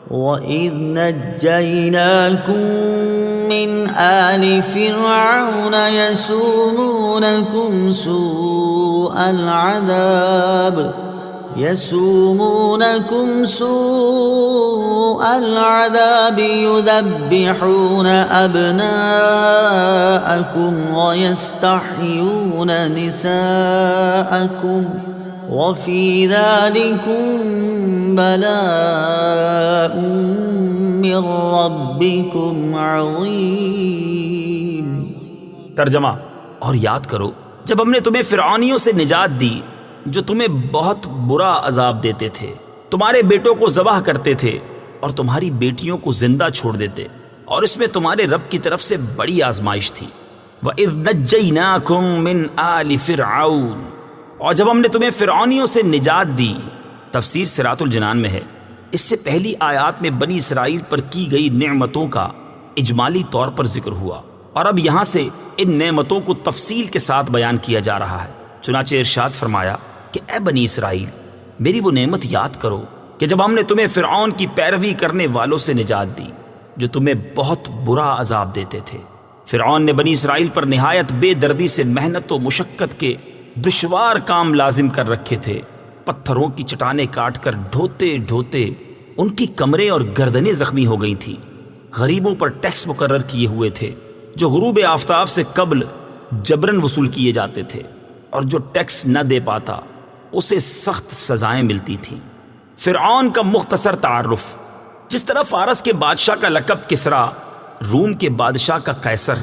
وَإِذْ نَجَّيْنَاكُمْ مِنْ آلِ فِرْعَوْنَ يَسُومُونَكُمْ سوء العذاب يذبحون أبناءكم ويستحيون نساءكم وفي ذلكم بلاء من ربكم عظيم۔ ترجمہ: اور یاد کرو جب ہم نے تمہیں فرعونیوں سے نجات دی جو تمہیں بہت برا عذاب دیتے تھے، تمہارے بیٹوں کو ذبح کرتے تھے اور تمہاری بیٹیوں کو زندہ چھوڑ دیتے، اور اس میں تمہارے رب کی طرف سے بڑی آزمائش تھی۔ وَإِذْ نَجَّيْنَاكُمْ مِنْ آلِ فِرْعَوْنَ، اور جب ہم نے تمہیں فرعونیوں سے نجات دی۔ تفسیر صراط الجنان میں ہے، اس سے پہلی آیات میں بنی اسرائیل پر کی گئی نعمتوں کا اجمالی طور پر ذکر ہوا، اور اب یہاں سے ان نعمتوں کو تفصیل کے ساتھ بیان کیا جا رہا ہے۔ چنانچہ ارشاد فرمایا کہ اے بنی اسرائیل، میری وہ نعمت یاد کرو کہ جب ہم نے تمہیں فرعون کی پیروی کرنے والوں سے نجات دی جو تمہیں بہت برا عذاب دیتے تھے۔ فرعون نے بنی اسرائیل پر نہایت بے دردی سے محنت و مشقت کے دشوار کام لازم کر رکھے تھے۔ پتھروں کی چٹانیں کاٹ کر ڈھوتے ڈھوتے ان کی کمریں اور گردنیں زخمی ہو گئی تھیں۔ غریبوں پر ٹیکس مقرر کیے ہوئے تھے جو غروب آفتاب سے قبل جبرن وصول کیے جاتے تھے، اور جو ٹیکس نہ دے پاتا اسے سخت سزائیں ملتی تھیں۔ فرعون کا مختصر تعارف: جس طرح فارس کے بادشاہ کا لقب کسرا، روم کے بادشاہ کا قیصر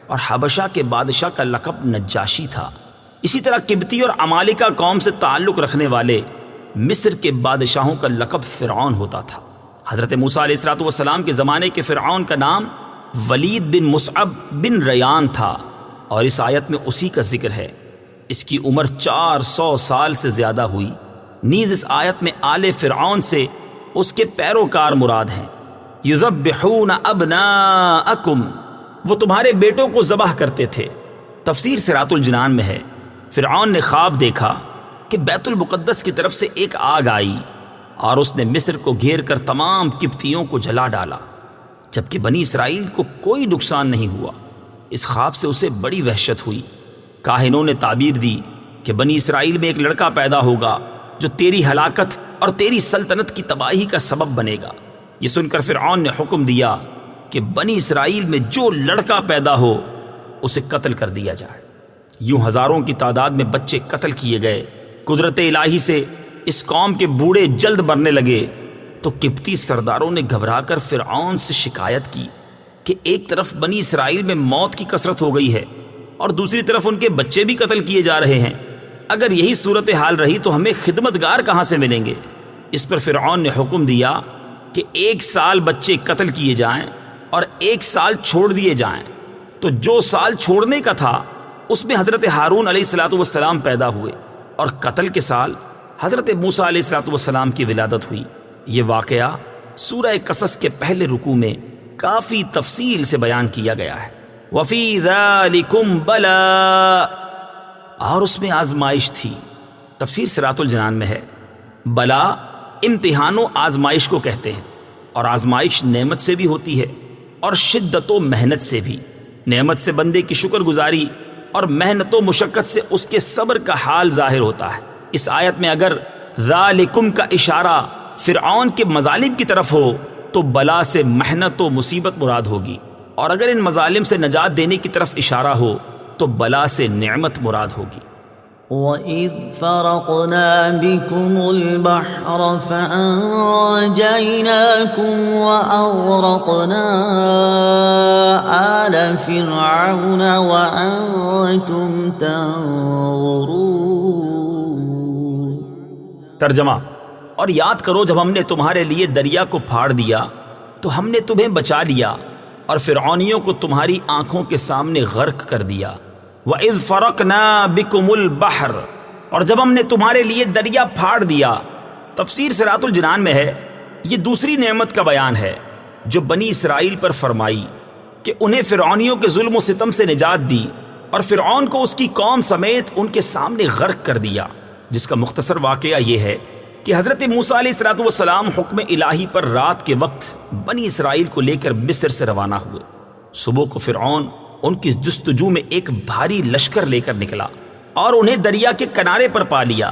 اور حبشہ کے بادشاہ کا لقب نجاشی تھا، اسی طرح قبطی اور عمالقہ قوم سے تعلق رکھنے والے مصر کے بادشاہوں کا لقب فرعون ہوتا تھا۔ حضرت موسیٰ علیہ السلام کے زمانے کے فرعون کا نام ولید بن مصعب بن ریان تھا، اور اس آیت میں اسی کا ذکر ہے۔ اس کی عمر 400 سال سے زیادہ ہوئی۔ نیز اس آیت میں آل فرعون سے اس کے پیروکار مراد ہیں۔ یذبحون ابناءکم، وہ تمہارے بیٹوں کو ذبح کرتے تھے۔ تفسیر صراط الجنان میں ہے، فرعون نے خواب دیکھا کہ بیت المقدس کی طرف سے ایک آگ آئی اور اس نے مصر کو گھیر کر تمام قبطیوں کو جلا ڈالا، جبکہ بنی اسرائیل کو کوئی نقصان نہیں ہوا۔ اس خواب سے اسے بڑی وحشت ہوئی۔ کاہنوں نے تعبیر دی کہ بنی اسرائیل میں ایک لڑکا پیدا ہوگا جو تیری ہلاکت اور تیری سلطنت کی تباہی کا سبب بنے گا۔ یہ سن کر فرعون نے حکم دیا کہ بنی اسرائیل میں جو لڑکا پیدا ہو اسے قتل کر دیا جائے۔ یوں ہزاروں کی تعداد میں بچے قتل کیے گئے۔ قدرت الہی سے اس قوم کے بوڑھے جلد مرنے لگے تو قبطی سرداروں نے گھبرا کر فرعون سے شکایت کی کہ ایک طرف بنی اسرائیل میں موت کی کثرت ہو گئی ہے اور دوسری طرف ان کے بچے بھی قتل کیے جا رہے ہیں۔ اگر یہی صورتحال رہی تو ہمیں خدمتگار کہاں سے ملیں گے؟ اس پر فرعون نے حکم دیا کہ 1 سال بچے قتل کیے جائیں اور 1 سال چھوڑ دیے جائیں۔ تو جو سال چھوڑنے کا تھا اس میں حضرت ہارون علیہ السلام پیدا ہوئے، اور قتل کے سال حضرت موسیٰ علیہ السلام کی ولادت ہوئی۔ یہ واقعہ سورہ قصص کے پہلے رکوع میں کافی تفصیل سے بیان کیا گیا ہے۔ وَفِي ذَلِكُمْ بَلَاءٌ، اور اس میں آزمائش تھی۔ تفسیر صراط الجنان میں ہے، بلا امتحان و آزمائش کو کہتے ہیں، اور آزمائش نعمت سے بھی ہوتی ہے اور شدت و محنت سے بھی۔ نعمت سے بندے کی شکر گزاری اور محنت و مشقت سے اس کے صبر کا حال ظاہر ہوتا ہے۔ اس آیت میں اگر ذالکم کا اشارہ فرعون کے مظالم کی طرف ہو تو بلا سے محنت و مصیبت مراد ہوگی، اور اگر ان مظالم سے نجات دینے کی طرف اشارہ ہو تو بلا سے نعمت مراد ہوگی۔ وَإِذْ فَرَقْنَا بِكُمُ الْبَحْرَ فَأَنْجَيْنَاكُمْ وَأَغْرَقْنَا آلَ فِرْعَوْنَ وَأَنْتُمْ تَنظُرُونَ۔ ترجمہ: اور یاد کرو جب ہم نے تمہارے لیے دریا کو پھاڑ دیا تو ہم نے تمہیں بچا لیا اور فرعونیوں کو تمہاری آنکھوں کے سامنے غرق کر دیا۔ وَإِذْ فَرَقْنَا بِكُمُ الْبَحْرَ، اور جب ہم نے تمہارے لیے دریا پھاڑ دیا۔ تفسیر صراط الجنان میں ہے، یہ دوسری نعمت کا بیان ہے جو بنی اسرائیل پر فرمائی کہ انہیں فرعونیوں کے ظلم و ستم سے نجات دی اور فرعون کو اس کی قوم سمیت ان کے سامنے غرق کر دیا، جس کا مختصر واقعہ یہ ہے کہ حضرت موسیٰ علیہ السلام حکم الہی پر رات کے وقت بنی اسرائیل کو لے کر مصر سے روانہ ہوئے۔ صبح کو فرعون ان کی جستجو میں ایک بھاری لشکر لے کر نکلا اور انہیں دریا کے کنارے پر پا لیا۔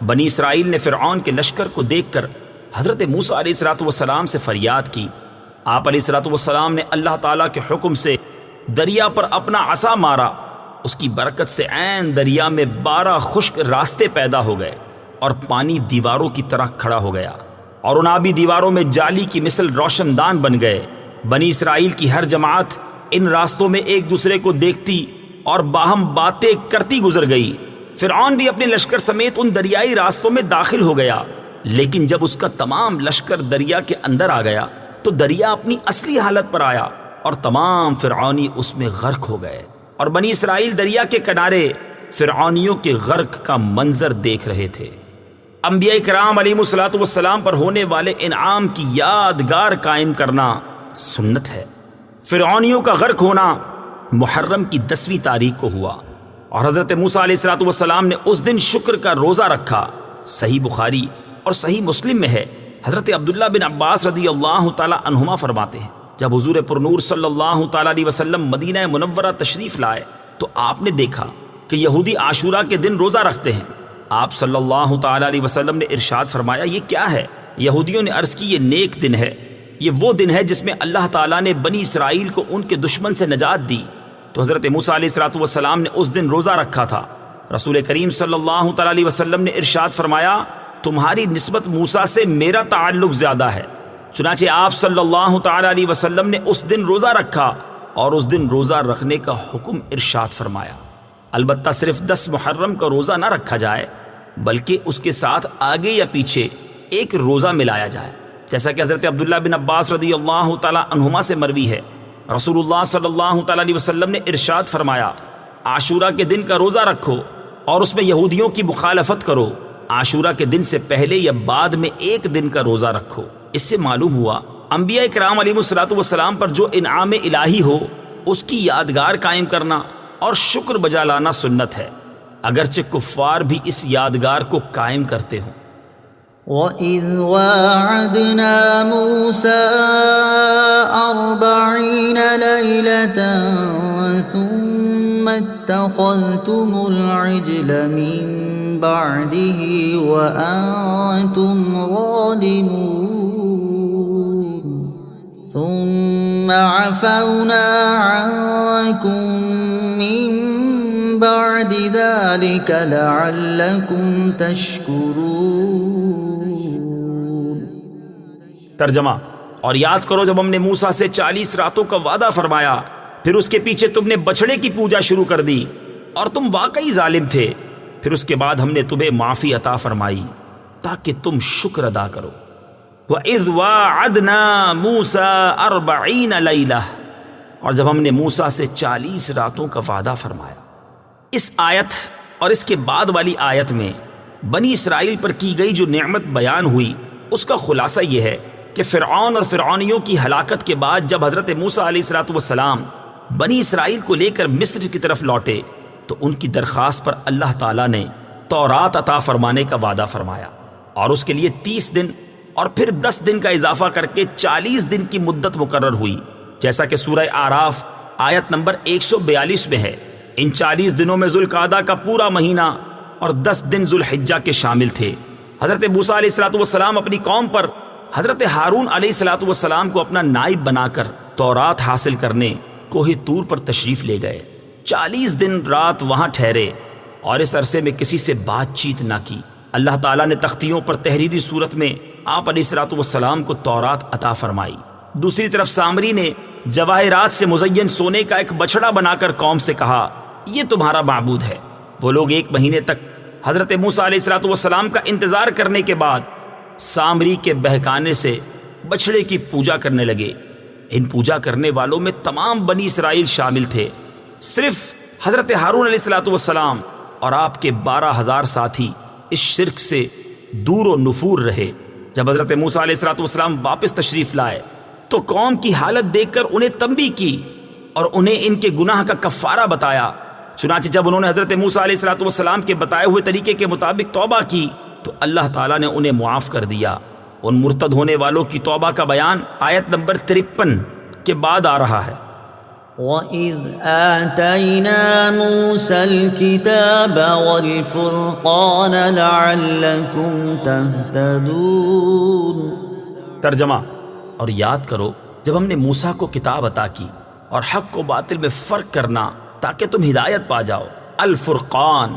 بنی اسرائیل نے فرعون کے لشکر کو دیکھ کر حضرت موسیٰ علیہ السلام سے فریاد کی۔ آپ علیہ السلام نے اللہ تعالیٰ کے حکم سے دریا پر اپنا عصا مارا، اس کی برکت سے عین دریا میں 12 خشک راستے پیدا ہو گئے اور پانی دیواروں کی طرح کھڑا ہو گیا، اور ان آبی دیواروں میں جالی کی مثل روشن دان بن گئے۔ بنی اسرائیل کی ہر جماعت ان راستوں میں ایک دوسرے کو دیکھتی اور باہم باتیں کرتی گزر گئی۔ فرعون بھی اپنے لشکر سمیت ان دریائی راستوں میں داخل ہو گیا، لیکن جب اس کا تمام لشکر دریا کے اندر آ گیا تو دریا اپنی اصلی حالت پر آیا اور تمام فرعونی اس میں غرق ہو گئے، اور بنی اسرائیل دریا کے کنارے فرعونیوں کے غرق کا منظر دیکھ رہے تھے۔ انبیاء کرام علیہ السلام پر ہونے والے انعام کی یادگار قائم کرنا سنت ہے۔ فرعونیوں کا غرق ہونا محرم کی 10ویں تاریخ کو ہوا، اور حضرت موسیٰ علیہ السلام نے اس دن شکر کا روزہ رکھا۔ صحیح بخاری اور صحیح مسلم میں ہے، حضرت عبداللہ بن عباس رضی اللہ تعالی عنہما فرماتے ہیں، جب حضور پرنور صلی اللہ تعالی علیہ وسلم مدینہ منورہ تشریف لائے تو آپ نے دیکھا کہ یہودی عاشورہ کے دن روزہ رکھتے ہیں۔ آپ صلی اللہ تعالی علیہ وسلم نے ارشاد فرمایا، یہ کیا ہے؟ یہودیوں نے عرض کی، یہ نیک دن ہے، یہ وہ دن ہے جس میں اللہ تعالیٰ نے بنی اسرائیل کو ان کے دشمن سے نجات دی۔ تو حضرت موسیٰ علیہ السلام نے اس دن روزہ رکھا تھا۔ رسول کریم صلی اللہ تعالی علیہ وسلم نے ارشاد فرمایا، تمہاری نسبت موسیٰ سے میرا تعلق زیادہ ہے۔ چنانچہ آپ صلی اللہ تعالی علیہ وسلم نے اس دن روزہ رکھا اور اس دن روزہ رکھنے کا حکم ارشاد فرمایا۔ البتہ صرف 10 محرم کا روزہ نہ رکھا جائے، بلکہ اس کے ساتھ آگے یا پیچھے ایک روزہ ملایا جائے، جیسا کہ حضرت عبداللہ بن عباس رضی اللہ تعالی عنہما سے مروی ہے۔ رسول اللہ صلی اللہ تعالی علیہ وسلم نے ارشاد فرمایا، عاشورہ کے دن کا روزہ رکھو اور اس میں یہودیوں کی مخالفت کرو۔ عاشورہ کے دن سے پہلے یا بعد میں ایک دن کا روزہ رکھو۔ اس سے معلوم ہوا انبیاء کرام علیہ السلام پر جو انعام الہی ہو اس کی یادگار قائم کرنا اور شکر بجا لانا سنت ہے، اگرچہ کفار بھی اس یادگار کو قائم کرتے ہوں۔ وَإِذْ وَاعَدْنَا مُوسَىٰ 40 لَيْلَةً ثُمَّ اتَّخَذْتُمُ الْعِجْلَ مِن بَعْدِهِ وَأَنْتُمْ ظَالِمُونَ ثُمَّ عَفَوْنَا عَنْكُمْ مِن بَعْدِ ذَلِكَ لَعَلَّكُمْ تَشْكُرُونَ۔ ترجمہ: اور یاد کرو جب ہم نے موسیٰ سے 40 راتوں کا وعدہ فرمایا، پھر اس کے پیچھے تم نے بچڑے کی پوجا شروع کر دی اور تم واقعی ظالم تھے، پھر اس کے بعد ہم نے تمہیں معافی عطا فرمائی تاکہ تم شکر ادا کرو۔ وَإِذْ وَاعَدْنَا مُوسَىٰ 40 لَيْلَةً، اور جب ہم نے موسیٰ سے 40 راتوں کا وعدہ فرمایا۔ اس آیت اور اس کے بعد والی آیت میں بنی اسرائیل پر کی گئی جو نعمت بیان ہوئی اس کا خلاصہ یہ ہے کہ فرعون اور فرعونیوں کی ہلاکت کے بعد جب حضرت موسیٰ علیہ السلام بنی اسرائیل کو لے کر مصر کی طرف لوٹے تو ان کی درخواست پر اللہ تعالیٰ نے تورات عطا فرمانے کا وعدہ فرمایا، اور اس کے لیے 30 دن اور پھر 10 دن کا اضافہ کر کے 40 دن کی مدت مقرر ہوئی، جیسا کہ سورہ اعراف آیت نمبر 142 میں ہے۔ ان 40 دنوں میں ذوالقعدہ کا پورا مہینہ اور 10 دن ذوالحجہ کے شامل تھے۔ حضرت موسیٰ علیہ السلام اپنی قوم پر حضرت ہارون علیہ السلام کو اپنا نائب بنا کر تورات حاصل کرنے کوہ طور پر تشریف لے گئے۔ 40 دن رات وہاں ٹھہرے اور اس عرصے میں کسی سے بات چیت نہ کی۔ اللہ تعالیٰ نے تختیوں پر تحریری صورت میں آپ علیہ السلام کو تورات عطا فرمائی۔ دوسری طرف سامری نے جواہرات سے مزین سونے کا ایک بچڑا بنا کر قوم سے کہا، یہ تمہارا معبود ہے۔ وہ لوگ 1 مہینے تک حضرت موسیٰ علیہ السلام کا انتظار کرنے کے بعد سامری کے بہکانے سے بچڑے کی پوجا کرنے لگے۔ ان پوجا کرنے والوں میں تمام بنی اسرائیل شامل تھے، صرف حضرت ہارون علیہ السلام اور آپ کے 12,000 ساتھی اس شرک سے دور و نفور رہے۔ جب حضرت موسیٰ علیہ السلام واپس تشریف لائے تو قوم کی حالت دیکھ کر انہیں تنبیہ کی اور انہیں ان کے گناہ کا کفارہ بتایا۔ چنانچہ جب انہوں نے حضرت موسیٰ علیہ السلام کے بتائے ہوئے طریقے کے مطابق توبہ کی تو اللہ تعالیٰ نے انہیں معاف کر دیا۔ ان مرتد ہونے والوں کی توبہ کا بیان آیت نمبر 53 کے بعد آ رہا ہے۔ وَإِذْ آتَيْنَا مُوسَى الْكِتَابَ وَالْفُرْقَانَ لَعَلَّكُمْ تَهْتَدُونَ۔ ترجمہ: اور یاد کرو جب ہم نے موسیٰ کو کتاب عطا کی اور حق و باطل میں فرق کرنا تاکہ تم ہدایت پا جاؤ۔ الفرقان،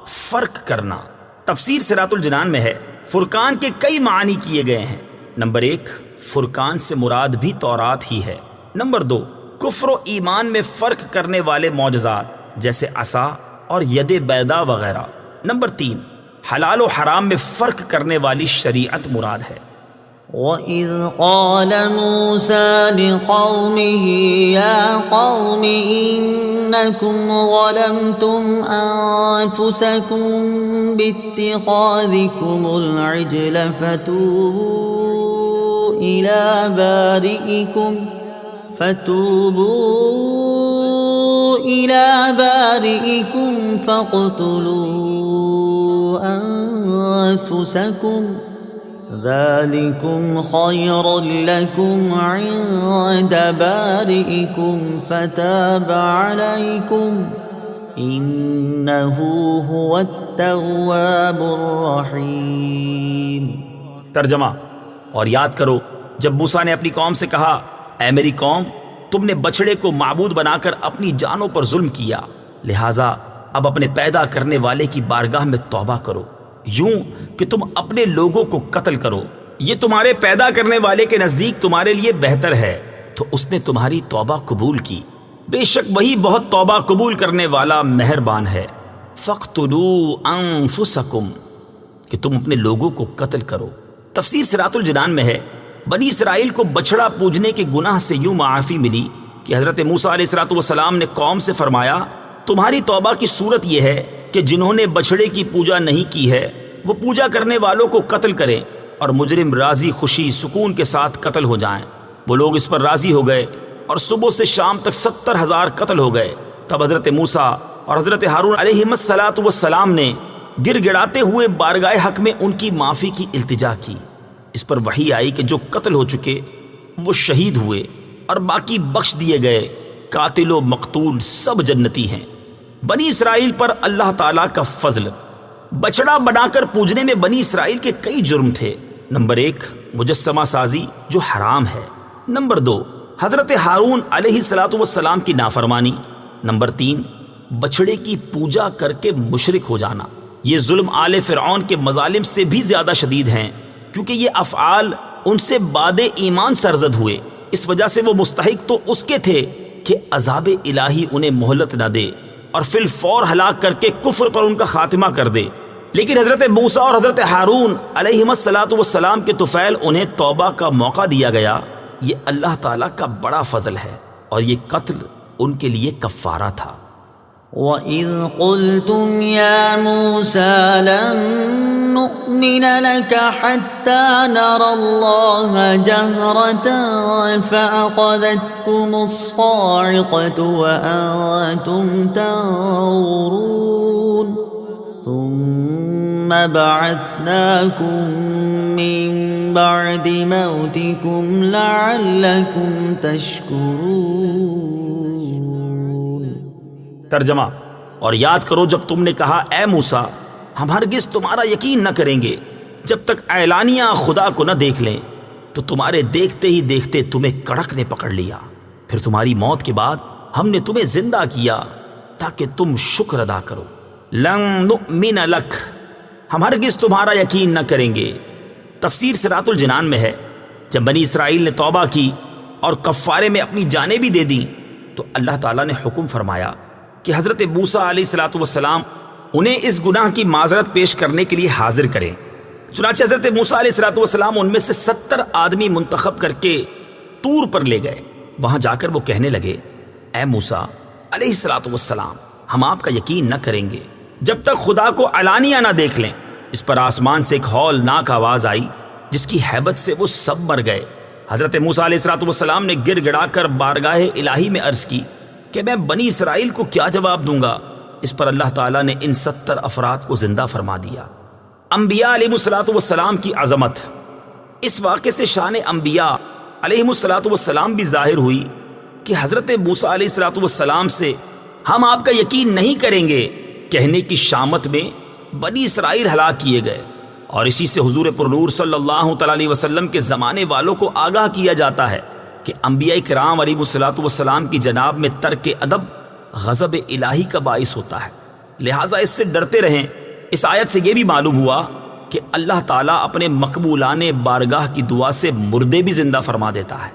فرق کرنا۔ تفسیر صراط الجنان میں ہے فرقان کے کئی معنی کیے گئے ہیں۔ نمبر 1، فرقان سے مراد بھی تورات ہی ہے۔ نمبر 2، کفر و ایمان میں فرق کرنے والے معجزات جیسے عصا اور ید بیضا وغیرہ۔ نمبر 3، حلال و حرام میں فرق کرنے والی شریعت مراد ہے۔ وَإِذْ قَالَ مُوسَى لِقَوْمِهِ يَا قَوْمِ إِنَّكُمْ ظَلَمْتُمْ أَنفُسَكُمْ بِاتِّخَاذِكُمُ الْعِجْلَ فَتُوبُوا إِلَى بَارِئِكُمْ فَاقْتُلُوا أَنفُسَكُمْ ذَلِكُمْ خَيْرٌ لَكُمْ عِندَ بَارِئِكُمْ فَتَابَ عَلَيْكُمْ إِنَّهُ هُوَ التَّوَّابُ الرَّحِيمُ۔ ترجمہ: اور یاد کرو جب موسیٰ نے اپنی قوم سے کہا، اے میری قوم، تم نے بچڑے کو معبود بنا کر اپنی جانوں پر ظلم کیا، لہٰذا اب اپنے پیدا کرنے والے کی بارگاہ میں توبہ کرو، یوں کہ تم اپنے لوگوں کو قتل کرو، یہ تمہارے پیدا کرنے والے کے نزدیک تمہارے لیے بہتر ہے، تو اس نے تمہاری توبہ قبول کی، بے شک وہی بہت توبہ قبول کرنے والا مہربان ہے۔ فَاقْتُلُوا أَنفُسَكُمْ، کہ تم اپنے لوگوں کو قتل کرو۔ تفسیر صراط الجنان میں ہے بنی اسرائیل کو بچڑا پوجنے کے گناہ سے یوں معافی ملی کہ حضرت موسیٰ علیہ السلام نے قوم سے فرمایا، تمہاری توبہ کی صورت یہ ہے کہ جنہوں نے بچڑے کی پوجا نہیں کی ہے وہ پوجا کرنے والوں کو قتل کریں اور مجرم راضی خوشی سکون کے ساتھ قتل ہو جائیں۔ وہ لوگ اس پر راضی ہو گئے اور صبح سے شام تک 70,000 قتل ہو گئے۔ تب حضرت موسیٰ اور حضرت ہارون علیہم السلام نے گر گڑاتے ہوئے بارگاہ حق میں ان کی معافی کی التجا کی۔ اس پر وحی آئی کہ جو قتل ہو چکے وہ شہید ہوئے اور باقی بخش دیے گئے، قاتل و مقتول سب جنتی ہیں۔ بنی اسرائیل پر اللہ تعالیٰ کا فضل۔ بچڑا بنا کر پوجنے میں بنی اسرائیل کے کئی جرم تھے۔ نمبر 1، مجسمہ سازی جو حرام ہے۔ نمبر 2، حضرت ہارون علیہ السلام کی نافرمانی۔ نمبر 3، بچڑے کی پوجا کر کے مشرک ہو جانا۔ یہ ظلم آل فرعون کے مظالم سے بھی زیادہ شدید ہیں، کیونکہ یہ افعال ان سے بعد ایمان سرزد ہوئے، اس وجہ سے وہ مستحق تو اس کے تھے کہ عذاب الہی انہیں مہلت نہ دے اور فی الفور ہلاک کر کے کفر پر ان کا خاتمہ کر دے، لیکن حضرت موسیٰ اور حضرت ہارون علیہم السلام کے طفیل انہیں توبہ کا موقع دیا گیا۔ یہ اللہ تعالیٰ کا بڑا فضل ہے اور یہ قتل ان کے لیے کفارہ تھا۔ وَإِذْ قُلْتُمْ يَا مُوسَى لَن نُّؤْمِنَ لَكَ حَتَّى نَرَى اللَّهَ جَهْرَةً فَأَخَذَتْكُمُ الصَّاعِقَةُ وَأَنتُمْ تَنظُرُونَ ثُمَّ بَعَثْنَاكُم مِّن بَعْدِ مَوْتِكُمْ لَعَلَّكُمْ تَشْكُرُونَ۔ ترجمہ: اور یاد کرو جب تم نے کہا، اے موسیٰ، ہم ہرگز تمہارا یقین نہ کریں گے جب تک اعلانیہ خدا کو نہ دیکھ لیں، تو تمہارے دیکھتے ہی دیکھتے تمہیں کڑک نے پکڑ لیا، پھر تمہاری موت کے بعد ہم نے تمہیں زندہ کیا تاکہ تم شکر ادا کرو۔ لن نؤمن لک، ہم ہرگز تمہارا یقین نہ کریں گے۔ تفسیر صراط الجنان میں ہے جب بنی اسرائیل نے توبہ کی اور کفارے میں اپنی جانیں بھی دے دیں تو اللہ تعالیٰ نے حکم فرمایا کہ حضرت موسیٰ علیہ السلام انہیں اس گناہ کی معذرت پیش کرنے کے لیے حاضر کریں۔ چنانچہ حضرت موسیٰ علیہ السلام ان میں سے 70 آدمی منتخب کر کے طور پر لے گئے۔ وہاں جا کر وہ کہنے لگے، اے موسیٰ علیہ السلام، ہم آپ کا یقین نہ کریں گے جب تک خدا کو علانیہ نہ دیکھ لیں۔ اس پر آسمان سے ایک ہولناک آواز آئی جس کی ہیبت سے وہ سب مر گئے۔ حضرت موسیٰ علیہ السلام نے گر گڑا کر بارگاہ الہی میں عرض کی کہ میں بنی اسرائیل کو کیا جواب دوں گا؟ اس پر اللہ تعالیٰ نے ان 70 افراد کو زندہ فرما دیا۔ انبیاء علیہ الصلوۃ والسلام کی عظمت۔ اس واقعے سے شان انبیاء علیہ الصلوۃ والسلام بھی ظاہر ہوئی کہ حضرت موسیٰ علیہ الصلوۃ والسلام سے ہم آپ کا یقین نہیں کریں گے کہنے کی شامت میں بنی اسرائیل ہلاک کیے گئے، اور اسی سے حضور پرنور صلی اللہ تعالی علیہ وسلم کے زمانے والوں کو آگاہ کیا جاتا ہے کہ انبیاء کرام علیہ الصلوۃ والسلام کی جناب میں ترک ادب غضب الہی کا باعث ہوتا ہے، لہٰذا اس سے ڈرتے رہیں۔ اس آیت سے یہ بھی معلوم ہوا کہ اللہ تعالیٰ اپنے مقبولان بارگاہ کی دعا سے مردے بھی زندہ فرما دیتا ہے۔